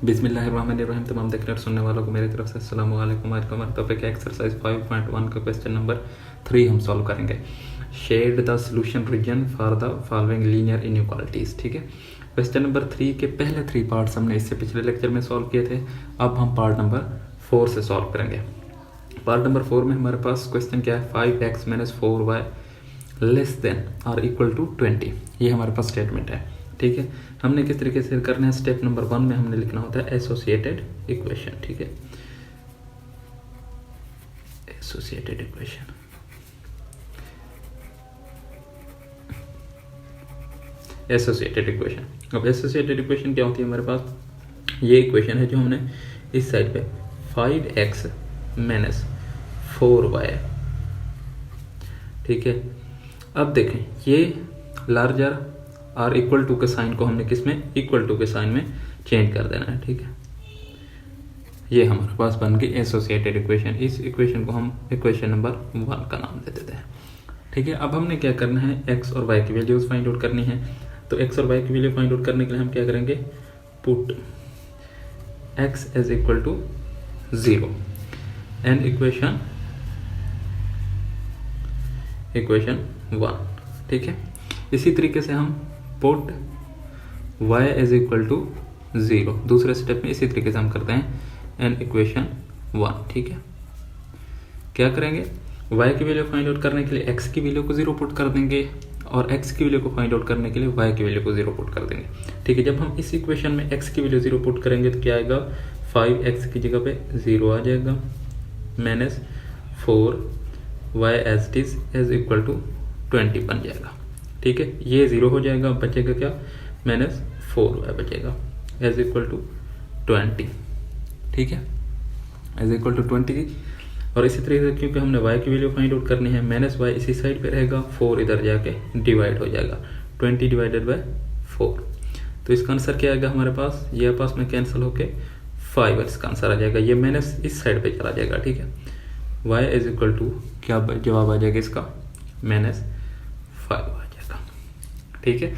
बिस्मिल्लाहिर्रहमानिर्रहीम। तमाम देखने और सुनने वालों को मेरी तरफ से अस्सलाम वालेकुम। आज का हमारा टॉपिक है एक्सरसाइज 5.1 का क्वेश्चन नंबर 3 हम सॉल्व करेंगे। Shade the solution region for the following linear inequalities. ठीक है, क्वेश्चन नंबर 3 के पहले 3 पार्ट्स हमने इससे पिछले लेक्चर में सॉल्व किए थे। अब हम पार्ट नंबर 4 से सॉल्व करेंगे। पार्ट नंबर 4 में हमारे पास क्वेश्चन क्या है, 5x - 4y लेस देन और इक्वल टू 20। ये हमारे पास स्टेटमेंट है। ठीक है, हमने किस तरीके से करना है, स्टेप नंबर 1 में हमने लिखना होता है एसोसिएटेड इक्वेशन। ठीक है, एसोसिएटेड इक्वेशन। Associated equation. अब एसोसिएटेड इक्वेशन क्या होती है हमारे पास, ये इक्वेशन है जो हमने इस साइड पे 5x - 4y। ठीक है, अब देखें ये लार्जर और इक्वल टू के साइन को हमने किस में, इक्वल टू के साइन में चेंज कर देना है। ठीक है, ये हमारे पास बन गई एसोसिएटेड इक्वेशन। इस इक्वेशन को हम इक्वेशन नंबर 1 का नाम दे देते हैं। ठीक है, अब हमने क्या करना है, एक्स और वाई की वैल्यूज फाइंड आउट करनी है। तो एक्स और वाई की वैल्यू फाइंड आउट करने के लिए हम क्या करेंगे, put x is equal to 0 and equation 1। ठीक है, इसी तरीके से हम put y is equal to 0 दूसरे स्टेप में इसी तरीके से हम करते हैं एंड इक्वेशन 1। ठीक है, क्या करेंगे, y की वैल्यू फाइंड आउट करने के लिए x की वैल्यू को 0 पुट कर देंगे और x की वैल्यू को फाइंड आउट करने के लिए y की वैल्यू को 0 पुट कर देंगे। ठीक है, जब हम इस इक्वेशन में x की वैल्यू 0 पुट करेंगे तो क्या आएगा, 5x की जगह पे 0 आ जाएगा minus 4y as it is equal to 20 बन जाएगा। ठीक है, ये 0 हो जाएगा, बचेगा क्या, -4y बचेगा एज इक्वल टू 20। ठीक है, एज इक्वल टू 20। और इसी तरीके से क्योंकि हमने y की वैल्यू फाइंड आउट करनी है, -y इसी साइड पे रहेगा, 4 इधर जाके डिवाइड हो जाएगा, 20 डिवाइडेड बाय 4। तो इसका आंसर क्या आएगा हमारे पास, ये आपस में कैंसिल होके 5 इसका आंसर आ जाएगा, ये माइनस इस साइड पे चला जाएगा। ठीक है, y इज इक्वल टू क्या जवाब आ जाएगा इसका, -5 आ जाएगा। ठीक है,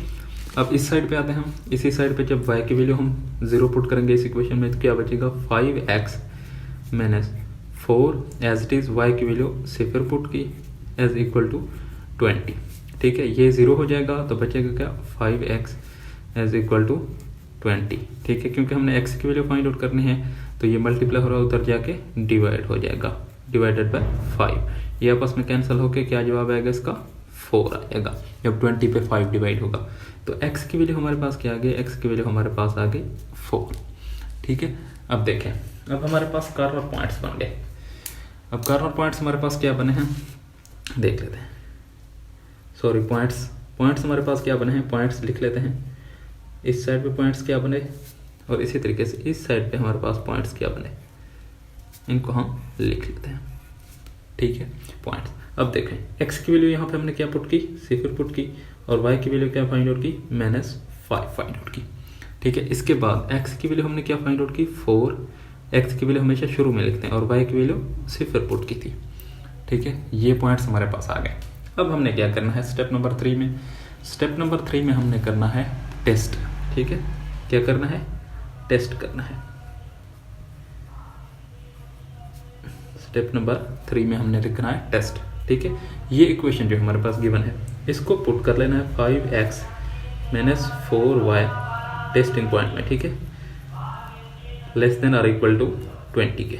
अब इस साइड पे आते हैं हम। इसी साइड पे जब y की वैल्यू हम 0 पुट करेंगे इस इक्वेशन में तो क्या बचेगा, 5x - 4 as it is y की वैल्यू सिर्फ पुट की एज इक्वल टू 20। ठीक है, ये 0 हो जाएगा तो बचेगा क्या, 5x एज इक्वल टू 20। ठीक है, क्योंकि हमने x की वैल्यू फाइंड आउट करनी है तो ये मल्टीप्लाई हो रहा है, उधर जाके डिवाइड हो जाएगा, डिवाइडेड बाय 5। ये आपस में कैंसिल होके क्या जवाब आएगा इसका, 4 आएगा जब 20 पे 5 डिवाइड होगा। तो x की वैल्यू हमारे पास क्या आ गई, x की वैल्यू हमारे पास आ गई 4। ठीक है, अब देखें, अब हमारे पास कॉर्नर पॉइंट्स बन गए। अब कॉर्नर पॉइंट्स हमारे पास क्या बने हैं, देख लेते हैं। सॉरी, पॉइंट्स हमारे पास क्या बने हैं, पॉइंट्स लिख लेते हैं। इस साइड पे पॉइंट्स क्या बने और इसी तरीके से इस साइड पे हमारे पास पॉइंट्स क्या बने, इनको हम लिख लेते हैं। ठीक है, पॉइंट्स। अब देखें, x की वैल्यू यहाँ पे हमने क्या पुट की, 0 पुट की, और y की वैल्यू क्या फाइंड आउट की, -5 फाइंड आउट की। ठीक है, इसके बाद x की वैल्यू हमने क्या फाइंड आउट की, 4। x की वैल्यू हमेशा शुरू में लिखते हैं और y की वैल्यू 0 पुट की थी। ठीक है, ये पॉइंट्स हमारे पास आ गए। अब हमने क्या करना है स्टेप नंबर 3 में, स्टेप नंबर 3 में हमने करना है टेस्ट। ठीक है, क्या करना है, टेस्ट करना है। स्टेप नंबर 3 में हमने लिखना है टेस्ट। ठीक है, ये इक्वेशन जो हमारे पास गिवन है इसको पुट कर लेना है 5x - 4y टेस्टिंग पॉइंट में। ठीक है, लेस देन और इक्वल टू 20 के।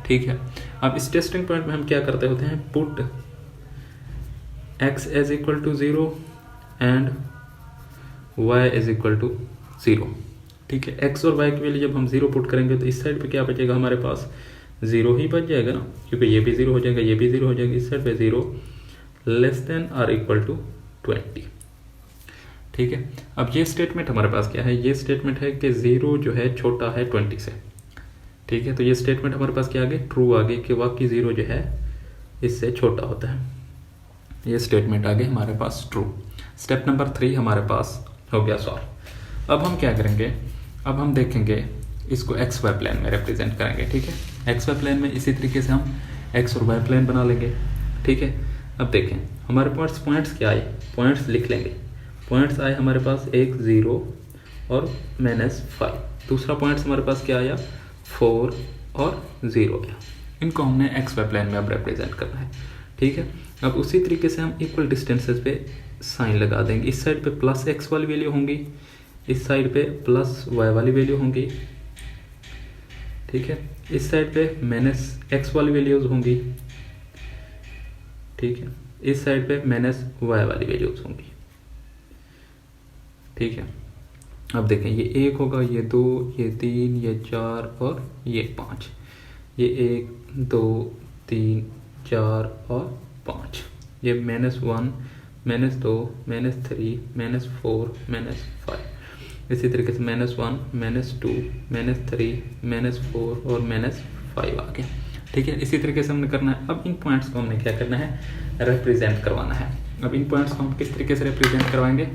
ठीक है, अब इस टेस्टिंग पॉइंट में हम क्या करते होते हैं, put x is equal to 0 and y is equal to 0। ठीक है, x और y की वैल्यू जब हम 0 पुट करेंगे तो इस साइड पे क्या बचेगा हमारे पास, 0 ही बच जाएगा ना, क्योंकि ये भी 0 हो जाएगा, ये भी 0 हो जाएगा, इस साइड पे 0 लेस देन और इक्वल टू 20। ठीक है, अब ये स्टेटमेंट हमारे पास क्या है, ये स्टेटमेंट है कि 0 जो है छोटा है 20 से। ठीक है, तो ये स्टेटमेंट हमारे पास क्या आ गई, ट्रू आ गई कि वाकई 0 जो है इससे छोटा होता है। ये स्टेटमेंट आ गई हमारे पास ट्रू। स्टेप नंबर 3 हमारे पास हो गया सॉल्व। अब हम क्या करेंगे, अब हम देखेंगे इसको एक्स वाई प्लेन में रिप्रेजेंट करेंगे। ठीक है, एक्स वाई प्लेन में इसी तरीके से हम एक्स और वाई प्लेन बना लेंगे। ठीक है। अब देखें हमारे पास पॉइंट्स क्या आए, पॉइंट्स लिख लेंगे। पॉइंट्स आए हमारे पास एक 0 और -5। दूसरा पॉइंट्स हमारे पास क्या आया 4 और 0 आया। इनको हमने XY प्लेन में अब रिप्रेजेंट करना है, ठीक है। अब उसी तरीके से हम इक्वल डिस्टेंसेस पे साइन लगा देंगे। इस साइड पे +x वाली वैल्यू होंगी, इस साइड पे +y वाली वैल्यू होंगी, ठीक है। इस साइड पे -x वाली वैल्यूज होंगी, ठीक है। इस साइड पे -y वाली वैल्यूज होंगी, ठीक है। अब देखें ये 1 होगा, ये 2, ये 3, ये 4 और ये 5। ये 1 2 3 4 और 5। ये -1 -2 -3 -4 -5। इसी तरीके से -1 -2 -3 -4 और -5 आ गया, ठीक है। इसी तरीके से हमने करना है। अब इन पॉइंट्स को हमने क्या करना है, रिप्रेजेंट करवाना है। अब इन पॉइंट्स को हम किस तरीके से रिप्रेजेंट करवाएंगे,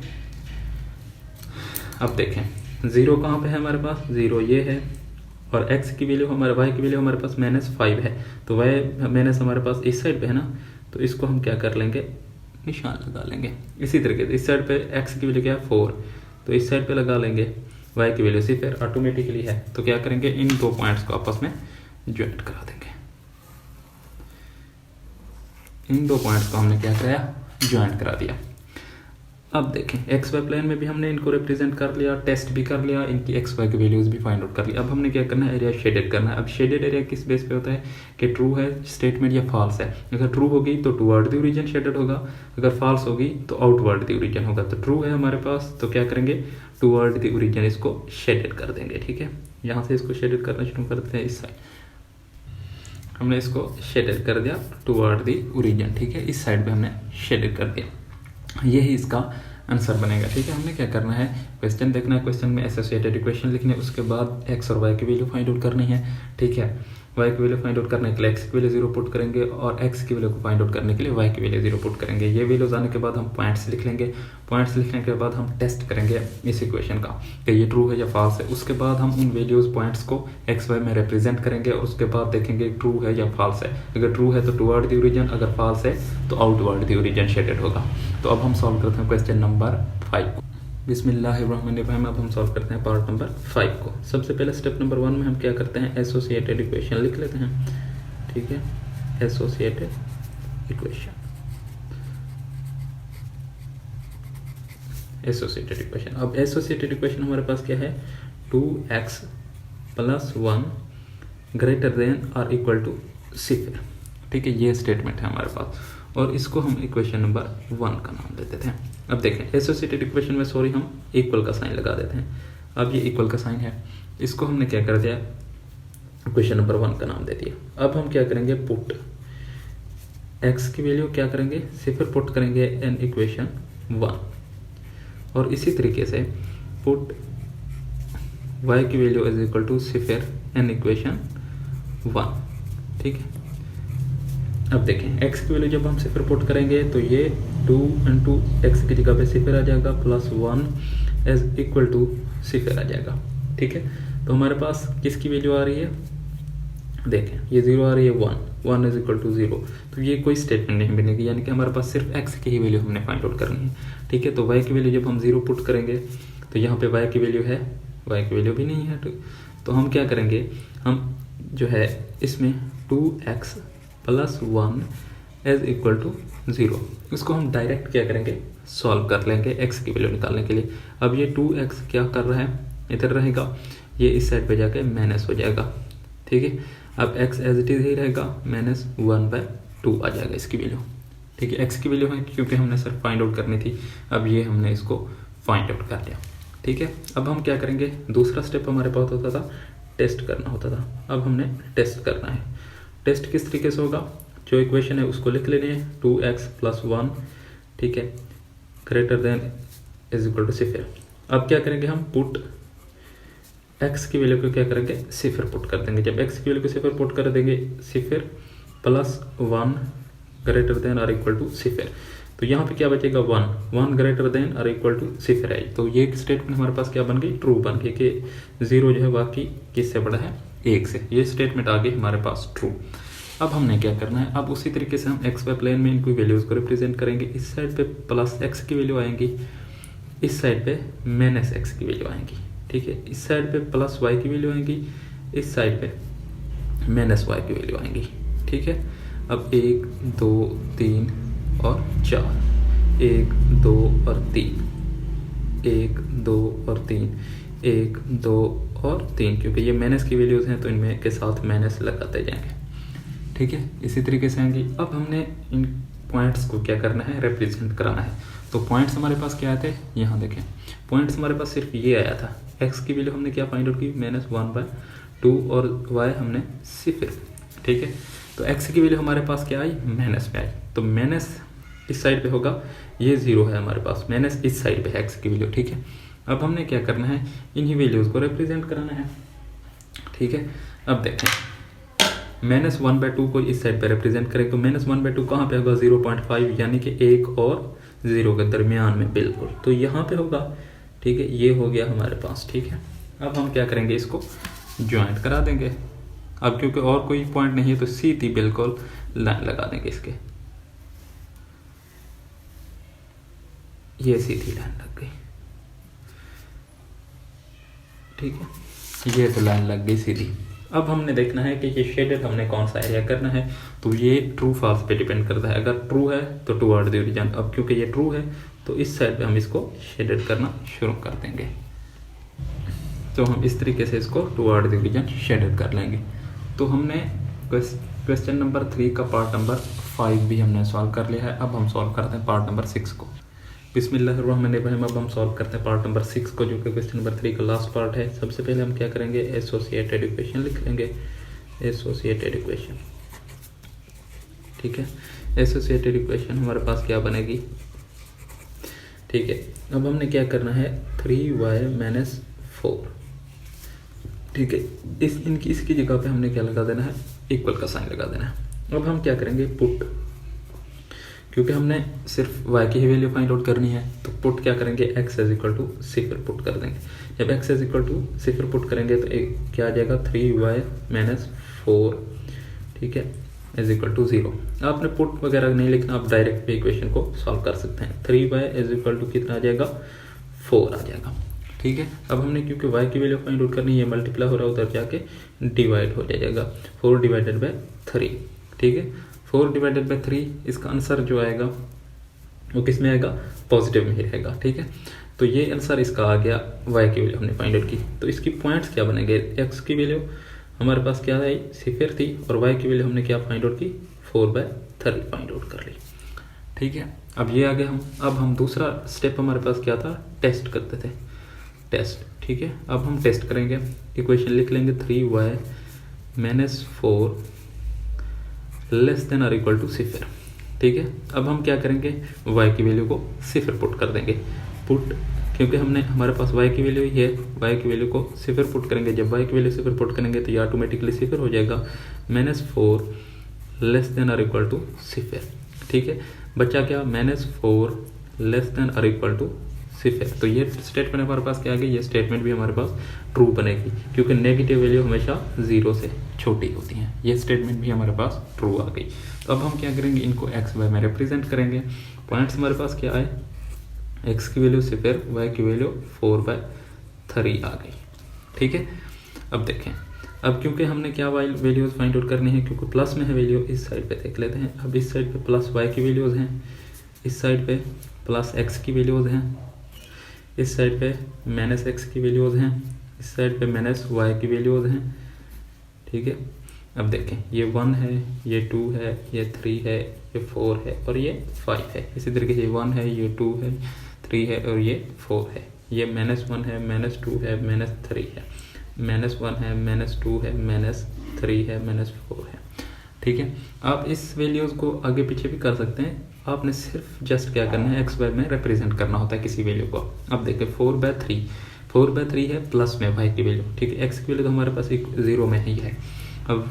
अब देखें 0 कहाँ पे है हमारे पास, 0 ये है, और x की वैल्यू हमारे y की वैल्यू हमारे पास -5 है, तो y माइनस हमारे पास इस साइड पे है ना, तो इसको हम क्या कर लेंगे, निशान लगा लेंगे। इसी तरीके से इस साइड पे x की वैल्यू क्या है 4, तो इस साइड पे लगा लेंगे। y की वैल्यू सिर्फ ऑटोमेटिकली है, तो क्या करेंगे इन दो पॉइंट्स को आपस में ज्वाइंट करा देंगे। इन दो पॉइंट्स को हमने क्या कराया, ज्वाइंट करा दिया। अब देखें XY प्लेन में भी हमने इनको रिप्रेजेंट कर लिया, टेस्ट भी कर लिया, इनकी XY की वैल्यूज भी फाइंड आउट कर लिया। अब हमने क्या करना है, एरिया शेडेड करना है। अब शेडेड एरिया किस बेस पे होता है कि ट्रू है स्टेटमेंट या फॉल्स है। अगर ट्रू होगी तो टुवर्ड द ओरिजिन शेडेड होगा, अगर फॉल्स होगी तो आउटवर्ड द ओरिजिन होगा। तो ट्रू है हमारे पास, तो क्या करेंगे टुवर्ड द ओरिजिन इसको शेडेड कर देंगे, ठीक है। यहाँ से इसको शेडेड करना शुरू करते हैं। इस साइड हमने इसको शेडेड कर दिया टुवर्ड द ओरिजिन, ठीक है। इस साइड पे हमने शेडेड कर दिया, यही इसका आंसर बनेगा, ठीक है। हमने क्या करना है, क्वेश्चन देखना है, क्वेश्चन में एसोसिएटेड इक्वेशन लिखने, उसके बाद x और y की वैल्यू फाइंड आउट करनी है, ठीक है। y की वैल्यू फाइंड आउट करने के लिए x की वैल्यू 0 पुट करेंगे, और x की वैल्यू को फाइंड आउट करने के लिए y की वैल्यू 0 पुट करेंगे। ये वैल्यूज आने के बाद हम पॉइंट्स लिख लेंगे। पॉइंट्स लिखने के बाद हम टेस्ट करेंगे इस इक्वेशन का कि ये ट्रू है या फॉल्स है। उसके बाद हम उन वैल्यूज पॉइंट्स को XY में रिप्रेजेंट करेंगे, और उसके बाद देखेंगे ट्रू है या फॉल्स है। अगर ट्रू है तो टुवर्ड द ओरिजिन, अगर फॉल्स है तो आउटवर्ड द ओरिजिन शेडेड होगा। तो अब हम सॉल्व करते हैं क्वेश्चन नंबर 5 को। बिस्मिल्लाहिर्रहमानिर्रहीम। अब हम सॉल्व करते हैं पार्ट नंबर 5 को। सबसे पहले स्टेप नंबर 1 में हम क्या करते हैं, एसोसिएटेड इक्वेशन लिख लेते हैं, ठीक है। Associated equation, associated equation. अब एसोसिएटेड इक्वेशन हमारे पास क्या है, 2x + 1 ग्रेटर देन और इक्वल टू 0, ठीक है। ये स्टेटमेंट है हमारे पास, और इसको हम इक्वेशन नंबर 1 का नाम देते थे। अब देखें एसोसिएटेड इक्वेशन में हम इक्वल का साइन लगा देते हैं। अब ये इक्वल का साइन है, इसको हमने क्या कर दिया, इक्वेशन नंबर 1 का नाम दे दिया। अब हम क्या करेंगे, पुट x की वैल्यू क्या करेंगे, 0 पुट करेंगे इन इक्वेशन 1, और इसी तरीके से पुट y की value is equal to 0 in equation 1, ठीक है। अब देखें x की वैल्यू जब हम 0 पुट करेंगे तो ये 2 × x की जगह पे 0 आ जाएगा, +1 इज इक्वल टू 0 आ जाएगा, ठीक है। तो हमारे पास किसकी वैल्यू आ रही है, देखें ये 0 आ रही है, 1 इज इक्वल टू 0, तो ये कोई स्टेटमेंट नहीं बनेगी, यानी कि हमारे पास सिर्फ x की ही वैल्यू हमने फाइंड आउट करनी है, ठीक है। तो y की वैल्यू जब हम 0 पुट करेंगे तो यहाँ पे y की वैल्यू है, y की वैल्यू भी नहीं है, तो हम क्या करेंगे, हम जो है इसमें 2x + 1 इज इक्वल टू 0, इसको हम डायरेक्ट क्या करेंगे, सॉल्व कर लेंगे x की वैल्यू निकालने के लिए। अब ये 2x क्या कर रहा है, इधर रहेगा, ये इस साइड पे जाके माइनस हो जाएगा, ठीक है। अब x एज इट इज ही रहेगा, -1/2 आ जाएगा इसकी वैल्यू, ठीक है। x की वैल्यू है क्योंकि हमने सिर्फ फाइंड आउट करनी थी, अब ये हमने इसको फाइंड आउट कर लिया, ठीक है। अब हम क्या करेंगे, दूसरा स्टेप हमारे पास होता था टेस्ट करना होता था, अब हमने टेस्ट करना है। टेस्ट किस तरीके से होगा, जो इक्वेशन है उसको लिख लेने हैं, 2x + 1, ठीक है, greater than is equal to 0। अब क्या करेंगे, हम पुट x की वैल्यू को क्या करेंगे, 0 पुट कर देंगे। जब x की वैल्यू को 0 पुट कर देंगे, 0 + 1 ग्रेटर देन और इक्वल टू 0, तो यहाँ पे क्या बचेगा, 1 ग्रेटर देन और इक्वल टू 0 है। तो ये स्टेटमेंट हमारे पास क्या बन गई, ट्रू बन गई कि 0 जो है बाकी किससे बड़ा है, 1 से। ये स्टेटमेंट आ गई हमारे पास ट्रू। अब हमने क्या करना है, अब उसी तरीके से हम एक्स वाई प्लेन में इनकी वैल्यूज़ को रिप्रेजेंट करेंगे। इस साइड पे प्लस एक्स की वैल्यू आएंगी, इस साइड पे माइनस एक्स की वैल्यू आएंगी, ठीक है। इस साइड पे प्लस वाई की वैल्यू आएंगी, इस साइड पे माइनस वाई की वैल्यू आएंगी, ठीक है। अब 1 2 3 और 4, 1 2 और 3, 1 2 और 3, 1 2 और 3, क्योंकि ये माइनस की वैल्यूज़ हैं तो इनमें के साथ माइनस लगाते जाएंगे, ठीक है। इसी तरीके से आएंगी। अब हमने इन पॉइंट्स को क्या करना है, रिप्रेजेंट कराना है। तो पॉइंट्स हमारे पास क्या आए थे, यहाँ देखें, पॉइंट्स हमारे पास सिर्फ ये आया था। एक्स की वैल्यू हमने क्या फाइंड आउट की, -1/2 और वाई हमने 0, ठीक है। तो एक्स की वैल्यू हमारे पास क्या आई, माइनस में आई, तो माइनस इस साइड पे होगा, ये 0 है हमारे पास, माइनस इस साइड पे है एक्स की वैल्यू, ठीक है। अब हमने क्या करना है, इन्हीं वैल्यूज़ को रिप्रेजेंट कराना है, ठीक है। अब देखें, -1/2 को इस साइड पे रिप्रेजेंट करें तो -1/2 कहाँ पे होगा, 0.5, यानी कि 1 और 0 के दरमियान में बिल्कुल, तो यहाँ पे होगा, ठीक है। ये हो गया हमारे पास, ठीक है। अब हम क्या करेंगे, इसको ज्वाइंट करा देंगे। अब क्योंकि और कोई पॉइंट नहीं है तो सीधी बिल्कुल लाइन लगा देंगे इसके, ये सीधी लाइन लग गई, ठीक है। ये तो लाइन लग गई सीधी। अब हमने देखना है कि ये शेडेड हमने कौन सा एरिया करना है, तो ये ट्रू फॉल्स पे डिपेंड करता है। अगर ट्रू है तो टुवर्ड द ओरिजिन, अब क्योंकि ये ट्रू है तो इस साइड पे हम इसको शेडेड करना शुरू कर देंगे। तो हम इस तरीके से इसको टुवर्ड द ओरिजिन शेडेड कर लेंगे। तो हमने क्वेश्चन नंबर 3 का पार्ट नंबर 5 भी हमने सॉल्व कर लिया है। अब हम सॉल्व करते हैं पार्ट नंबर 6 को। बिस्मिल्लाहिर्रहमानिर्रहीम। अब हम सॉल्व करते हैं पार्ट नंबर 6 को, जो कि क्वेश्चन नंबर 3 का लास्ट पार्ट है। सबसे पहले हम क्या करेंगे, एसोसिएटेड इक्वेशन लिख लेंगे, एसोसिएटेड इक्वेशन, ठीक है। एसोसिएटेड इक्वेशन हमारे पास क्या बनेगी, ठीक है। अब हमने क्या करना है, 3y - 4, ठीक है। इसकी जगह पे हमने क्या लगा देना है, इक्वल का साइन लगा देना है। अब हम क्या करेंगे, पुट, क्योंकि हमने सिर्फ y की ही वैल्यू फाइंड आउट करनी है, तो पुट क्या करेंगे, x = 0 पुट कर देंगे। जब x = 0 पुट करेंगे तो क्या आ जाएगा, 3y - 4, ठीक है, = 0। आपने पुट वगैरह नहीं लिखना, आप डायरेक्ट भी इक्वेशन को सॉल्व कर सकते हैं। 3y = कितना आ जाएगा, 4 आ जाएगा, ठीक है। अब हमने क्योंकि y की वैल्यू फाइंड आउट करनी है, मल्टीप्लाई हो रहा है, उधर जाके डिवाइड हो जाएगा, 4 / 3, ठीक है। 4 / 3, इसका आंसर जो आएगा वो किस में आएगा, पॉजिटिव में ही रहेगा, ठीक है। तो ये आंसर इसका आ गया, y की वैल्यू हमने फाइंड आउट की। तो इसकी पॉइंट्स क्या बनेंगे, x की वैल्यू हमारे पास क्या आई, 0 थी, और y की वैल्यू हमने क्या फाइंड आउट की, 4/3 फाइंड आउट कर ली, ठीक है। अब ये आ गया हम। अब हम दूसरा स्टेप हमारे पास क्या था, टेस्ट करते थे, टेस्ट, ठीक है। अब हम टेस्ट करेंगे, इक्वेशन लिख लेंगे, 3y - 4 < > 0, ठीक है। अब हम क्या करेंगे, y की वैल्यू को 0 पुट कर देंगे, पुट, क्योंकि हमने हमारे पास y की वैल्यू ही है, y की वैल्यू को 0 पुट करेंगे। जब y की वैल्यू 0 पुट करेंगे तो ये ऑटोमेटिकली 0 हो जाएगा, -4 < < 0, ठीक है। बच्चा क्या, -4 < < 0। तो ये स्टेटमेंट हमारे पास क्या आ गई, ये स्टेटमेंट भी हमारे पास ट्रू बनेगी, क्योंकि नेगेटिव वैल्यू हमेशा 0 से छोटी होती हैं। ये स्टेटमेंट भी हमारे पास ट्रू आ गई। तो अब हम क्या करेंगे, इनको x y में रिप्रेजेंट करेंगे। पॉइंट्स हमारे पास क्या आए, x की वैल्यू 0, y की वैल्यू 4/3 आ गई, ठीक है। अब देखें, अब क्योंकि हमने क्या वैल्यूज फाइंड आउट करनी है, क्योंकि प्लस में है वैल्यू, इस साइड पे देख लेते हैं। अब इस साइड पे प्लस y की वैल्यूज हैं, इस साइड पे प्लस x की वैल्यूज हैं, इस साइड पे -x की वैल्यूज हैं, इस साइड पे -y की वैल्यूज हैं, ठीक है। अब देखें, ये 1 है, ये 2 है, ये 3 है, ये 4 है और ये 5 है। इसी तरीके से ये 1 है, ये 2 है, 3 है और ये 4 है। ये -1 है, -2 है, -3 है, -1 है, -2 है, -3 है, -4 है, ठीक है। आप इस वैल्यूज़ को आगे पीछे भी कर सकते हैं, आपने सिर्फ जस्ट क्या करना है, x y में रिप्रेजेंट करना होता है किसी वैल्यू को। अब देखिए 4/3 है, प्लस में y की वैल्यू, ठीक है। x की वैल्यू तो हमारे पास 0 में ही है। अब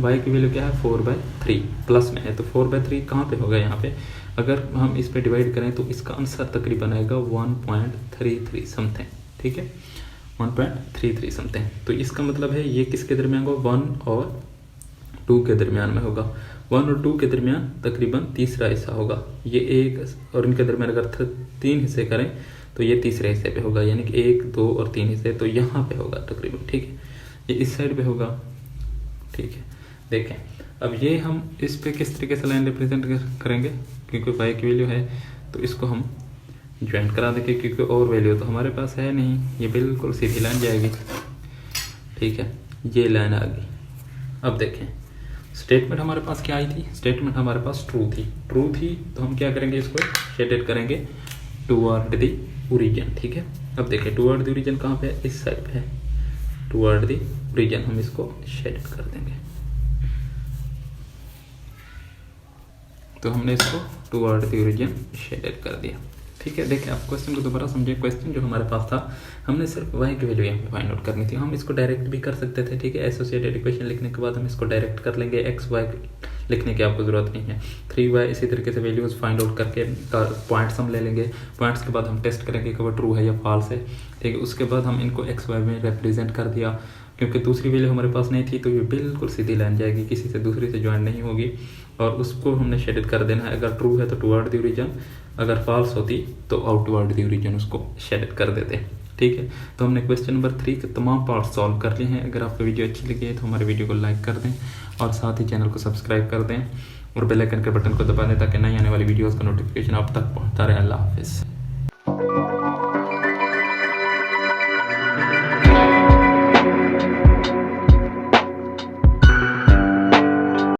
y की वैल्यू क्या है, 4/3 प्लस में है, तो 4/3 कहाँ पे होगा, यहाँ पे। अगर हम इस पे डिवाइड करें तो इसका आंसर तकरीबन आएगा 1.33 समथिंग, ठीक है, 1.33 समथिंग। तो इसका मतलब है ये किसके दरमियान होगा, 1 और 2 के दरमियान में होगा। 1 और 2 के दरमियान तकरीबन तीसरा हिस्सा होगा। ये 1 और इनके दरमियान अगर 3 हिस्से करें तो ये तीसरे हिस्से पे होगा, यानी कि 1, 2 और 3 हिस्से तो यहाँ पे होगा तकरीबन, ठीक है। ये इस साइड पे होगा, ठीक है। देखें अब ये हम इस पे किस तरीके से लाइन रिप्रेजेंट करेंगे, क्योंकि y की वैल्यू है तो इसको हम ज्वाइंट करा देंगे, क्योंकि और वैल्यू तो हमारे पास है नहीं, ये बिल्कुल सीधी लाइन जाएगी, ठीक है। ये लाइन आ गई। अब देखें स्टेटमेंट हमारे पास क्या आई थी, स्टेटमेंट हमारे पास ट्रू थी तो हम क्या करेंगे, इसको शेडेड करेंगे टुवर्ड द ओरिजिन, ठीक है। अब देखें टुवर्ड द ओरिजिन कहाँ पे है, इस साइड पे है। टुवर्ड द ओरिजिन हम इसको शेडेड कर देंगे, तो हमने इसको टुवर्ड द ओरिजिन शेडेड कर दिया, ठीक है। देखिए आप क्वेश्चन को दोबारा समझिए। क्वेश्चन जो हमारे पास था, हमने सिर्फ y की वैल्यू यहाँ पे फाइंड आउट करनी थी। हम इसको डायरेक्ट भी कर सकते थे, ठीक है। एसोसिएटेड इक्वेशन लिखने के बाद हम इसको डायरेक्ट कर लेंगे, x y लिखने की आपको ज़रूरत नहीं है। 3y इसी तरीके से वैल्यूज़ फाइंड आउट करके पॉइंट्स हम ले लेंगे। पॉइंट्स के बाद हम टेस्ट करेंगे कि वो ट्रू है या फॉल्स है, ठीक है। उसके बाद हम इनको x y में रिप्रेजेंट कर दिया, क्योंकि दूसरी वैल्यू हमारे पास नहीं थी तो ये बिल्कुल सीधी लाइन जाएगी, किसी से दूसरी से ज्वाइन नहीं होगी, और उसको हमने शेडेड कर देना है। अगर ट्रू है तो टुवर्ड द ओरिजिन, अगर फॉल्स होती तो आउटवर्ड द ओरिजिन उसको शेडेड कर देते, ठीक है। तो हमने क्वेश्चन नंबर 3 के तमाम पार्ट सॉल्व कर लिए हैं। अगर आपको वीडियो अच्छी लगी है तो हमारे वीडियो को लाइक कर दें और साथ ही चैनल को सब्सक्राइब कर दें और बेल आइकन के बटन को दबा दें ताकि नई आने वाली वीडियोज़ का नोटिफिकेशन आप तक पहुँचता रहे। अल्लाह हाफिज़।